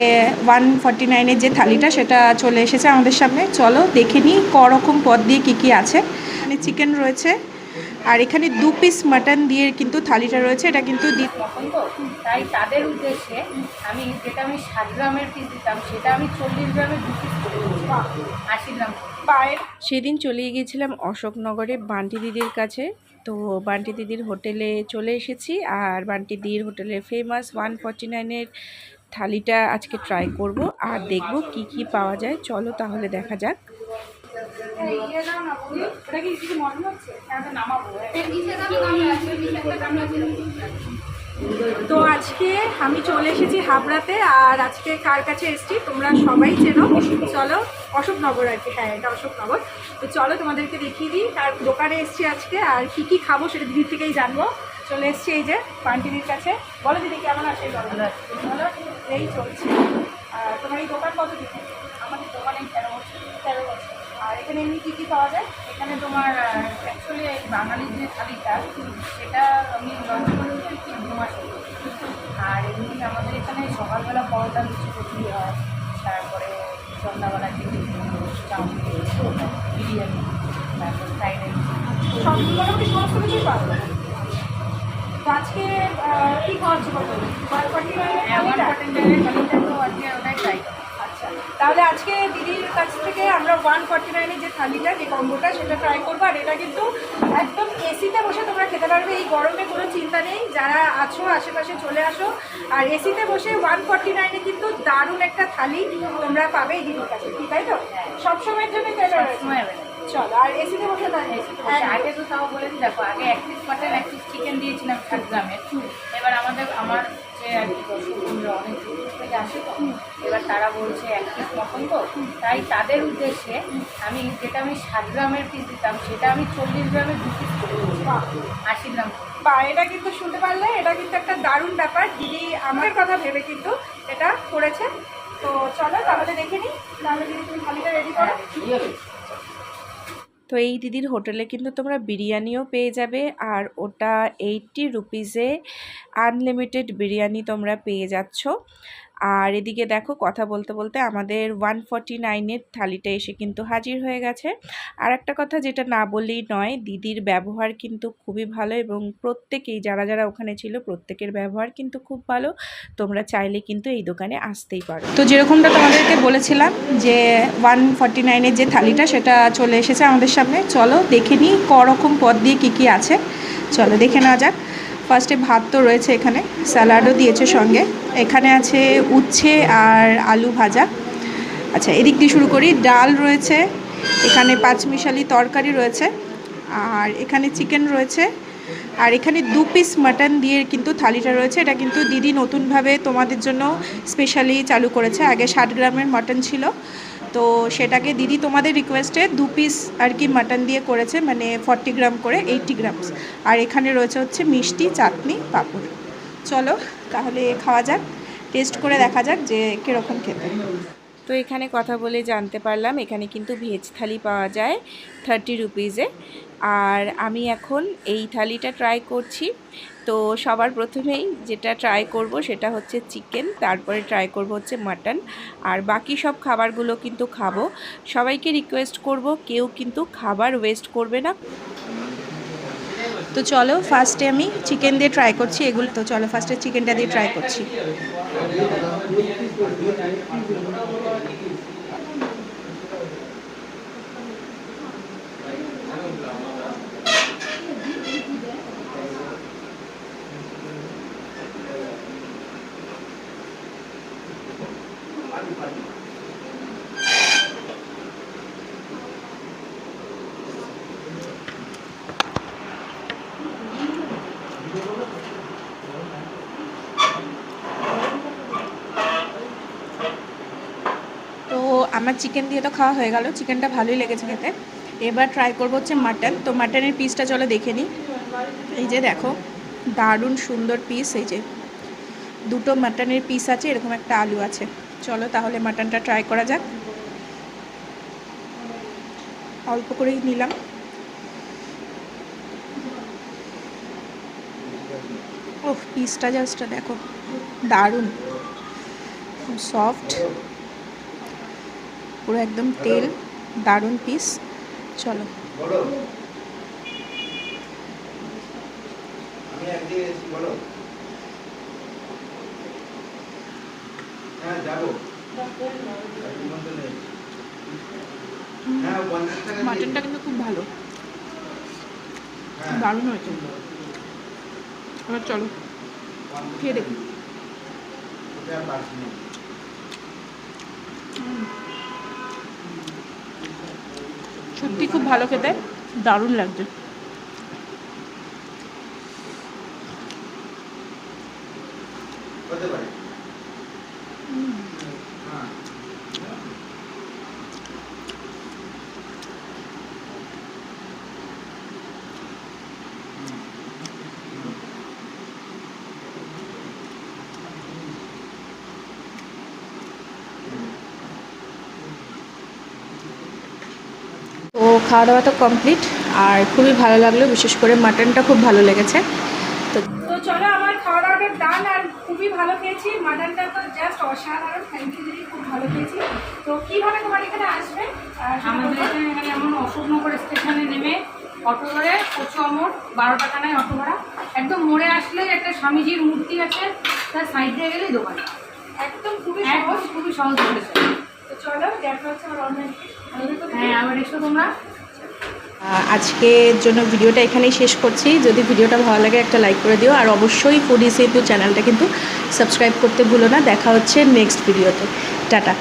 149-এর যে থালিটা সেটা চলে এসেছে আমাদের সামনে। চলো দেখে নিই করকম পদ দিয়ে কী আছে। এখানে চিকেন রয়েছে আর এখানে 2 পিস মাটন দিয়ে কিন্তু থালিটা রয়েছে। এটা কিন্তু পছন্দ, তাই তাদের উদ্দেশ্যে আমি যেটা আমি 60 গ্রামের পিস দিতাম সেটা আমি 40 গ্রামের 2 পিস করে দিচ্ছি, 80 গ্রাম। সেদিন চলে গিয়েছিলাম অশোকনগরে বান্টি দিদির কাছে। তো বান্টি দিদির হোটেলে চলে এসেছি আর বান্টি দিদির হোটেলের ফেমাস 149-এর থালিটা আজকে ট্রাই করব আর দেখব কি কি পাওয়া যায়। চলো তাহলে দেখা যাক। তো আজকে আমি চলে এসেছি হাবড়াতে আর আজকে কার কাছে এসেছি তোমরা সবাই চেনো, চলো অশোকনগর আর কি। হ্যাঁ, এটা অশোকনগর। তো চলো তোমাদেরকে দেখিয়ে দিই তার দোকানে এসেছি আজকে আর কি খাবো সেটা দিদির থেকেই জানবো। চলে এসেছি এই যে বান্টিদির কাছে। বলো দিদি কেমন আছে? বলো। এই চলছে। আর তোমার এই দোকান কত দিন? আমাদের দোকানে 13 বছর। 13 বছর। আর এখানে এমনি কী পাওয়া যায়? এখানে তোমার অ্যাকচুয়ালি বাঙালির যে থালিটা সেটা আমি লঞ্চ করেছি 2 মাস হলো। আর এমনি আমাদের এখানে সকালবেলা পরোটা লুচি কচুরি হয়, তারপরে সন্ধ্যাবেলা চিকেন চাউমিন, বিরিয়ানি, তারপর ফ্রাইড রাইস, সব মোটামুটি সমস্ত কিছুই পাওয়া যায়। তো আজকে কী খাওয়াচ্ছি বলো? আমার হোটেলের থালিটা তো আজকে ওটাই ট্রাই করি। আচ্ছা, তাহলে আজকে দিদির কাছ থেকে আমরা 149-এর যে থালিটা, যে কম্বোটা সেটা ট্রাই করবো। আর এটা কিন্তু একদম এসিতে বসে তোমরা খেতে পারবে, এই গরমে কোনো চিন্তা নেই। যারা আছো আশেপাশে চলে আসো। আর এসিতে বসে 149-এ কিন্তু দারুণ একটা থালি তোমরা পাবে এই দিদির কাছে, ঠিক তাই তো? সবসময়ের জন্য সময় হবে না। চলো, আর এসিতে বসে তাই আগে তো তাও বলেছি, দেখো আগে 1 পিস মাটন 1 পিস চিকেন দিয়েছিলাম 60 গ্রামের। এবার আমার যে আর কি দর্শক বন্ধুরা অনেক দূর থেকে আসে, তো এবার তারা বলছে 1 পিস পছন্দ, তাই তাদের উদ্দেশ্যে আমি যেটা আমি 60 গ্রামের পিস দিতাম সেটা আমি 40 গ্রামের 2 পিস করে দিচ্ছি, 80 গ্রাম। বা এটা কিন্তু শুনতে পারলে এটা কিন্তু একটা দারুণ ব্যাপার। দিদি আমার কথা ভেবে কিন্তু এটা করেছে। তো চলো তাহলে দেখে নিই। তাহলে দিদি তুমি থালিটা রেডি করো। তো এই দিদির হোটেলে কিন্তু তোমরা বিরিয়ানিও পেয়ে যাবে আর ওটা 80 রুপিসে আনলিমিটেড বিরিয়ানি তোমরা পেয়ে যাচ্ছ। আর এদিকে দেখো কথা বলতে বলতে আমাদের 149-এর থালিটা এসে কিন্তু হাজির হয়ে গেছে। আর একটা কথা যেটা না বললেই নয়, দিদির ব্যবহার কিন্তু খুবই ভালো এবং প্রত্যেকেই যারা ওখানে ছিল প্রত্যেকের ব্যবহার কিন্তু খুব ভালো। তোমরা চাইলে কিন্তু এই দোকানে আসতেই পারো। তো যেরকমটা তোমাদেরকে বলেছিলাম যে 149-এর যে থালিটা সেটা চলে এসেছে আমাদের সামনে। চলো দেখে নিই করকম পদ দিয়ে কী আছে। চলো দেখে নেওয়া যাক। ফার্স্টে ভাত তো রয়েছে, এখানে স্যালাডও দিয়েছে সঙ্গে। এখানে আছে উচ্ছে আর আলু ভাজা। আচ্ছা, এদিক দিয়ে শুরু করি। ডাল রয়েছে, এখানে পাঁচমিশালি তরকারি রয়েছে, আর এখানে চিকেন রয়েছে, আর এখানে 2 পিস মাটন দিয়ে কিন্তু থালিটা রয়েছে। এটা কিন্তু দিদি নতুনভাবে তোমাদের জন্য স্পেশালি চালু করেছে। আগে 60 গ্রামের মাটন ছিল, তো সেটাকে দিদি তোমাদের রিকোয়েস্টে 2 পিস আর কি মাটন দিয়ে করেছে, মানে 40 গ্রাম করে 80 গ্রামস। আর এখানে রয়েছে হচ্ছে মিষ্টি, চাটনি, পাঁপড়। চলো তাহলে খাওয়া যাক, টেস্ট করে দেখা যাক যে কীরকম খেতে। তো এখানে কথা বলে জানতে পারলাম এখানে কিন্তু ভেজ থালি পাওয়া যায় 30 রুপিসে। আর আমি এখন এই থালিটা ট্রাই করছি। তো সবার প্রথমেই যেটা ট্রাই করব সেটা হচ্ছে চিকেন, তারপরে ট্রাই করব হচ্ছে মাটন, আর বাকি সব খাবারগুলো কিন্তু খাবো। সবাইকে রিকোয়েস্ট করব কেউ কিন্তু খাবার ওয়েস্ট করবে না। তো চলো ফার্স্টে আমি চিকেন দিয়ে ট্রাই করছি এগুলো। তো চলো ফার্স্টে চিকেনটা দিয়ে ট্রাই করছি। তো আমার চিকেন দিয়ে তো খাওয়া হয়ে গেল, চিকেনটা ভালোই লেগেছে খেতে। এবার ট্রাই করবো হচ্ছে মাটন। তো মাটনের পিসটা চলো দেখে নিই। এই যে দেখো দারুণ সুন্দর পিস, এই যে দুটো মাটনের পিস আছে, এরকম একটা আলু আছে। চলো তাহলে মাটনটা ট্রাই করা যাক। অল্প করেই নিলাম। ও পিসটা জাস্ট দেখো দারুণ। খুব সফট, পুরো একদম তেল, দারুণ পিস। চলো মাটনটা কিন্তু খুব ভালো, দারুণ হয়েছে। এবার চলো খেয়ে দেখি। সত্যি খুব ভালো খেতে, দারুণ লাগছে। তো খাওয়া দাওয়া তো কমপ্লিট, আর খুবই ভালো লাগলো, বিশেষ করে মাটনটা খুব ভালো লেগেছে। তো চলো আমার খাওয়া দাওয়াটা ডান, আর খুবই ভালো খেয়েছি। মাটনটা তো জাস্ট অসাধারণ, থ্যাংক ইউ দিদি, খুব ভালো খেয়েছি। তো কীভাবে তোমার এখানে আসবে? আমাদের এখানে যেমন অশোকনগর স্টেশনে নেমে অটো ধরে কচু আমর 12 টাকা নেয় অটো ভাড়া। একদম মোড়ে আসলে একটা স্বামীজির মূর্তি আছে, তার সাইড দিয়ে গেলেই দোকান। একদম খুবই একদম খুবই সহজ করেছে। তো চলো দেখা হচ্ছে আমার অনলাইন। হ্যাঁ, আবার এসো তোমরা। আজকের জন্য ভিডিওটা এখানেই শেষ করছি। যদি ভিডিওটা ভালো লাগে একটা লাইক করে দিও, আর অবশ্যই ফুডি সেতু চ্যানেলটা কিন্তু সাবস্ক্রাইব করতে ভুলো না। দেখা হচ্ছে নেক্সট ভিডিওতে। টাটা।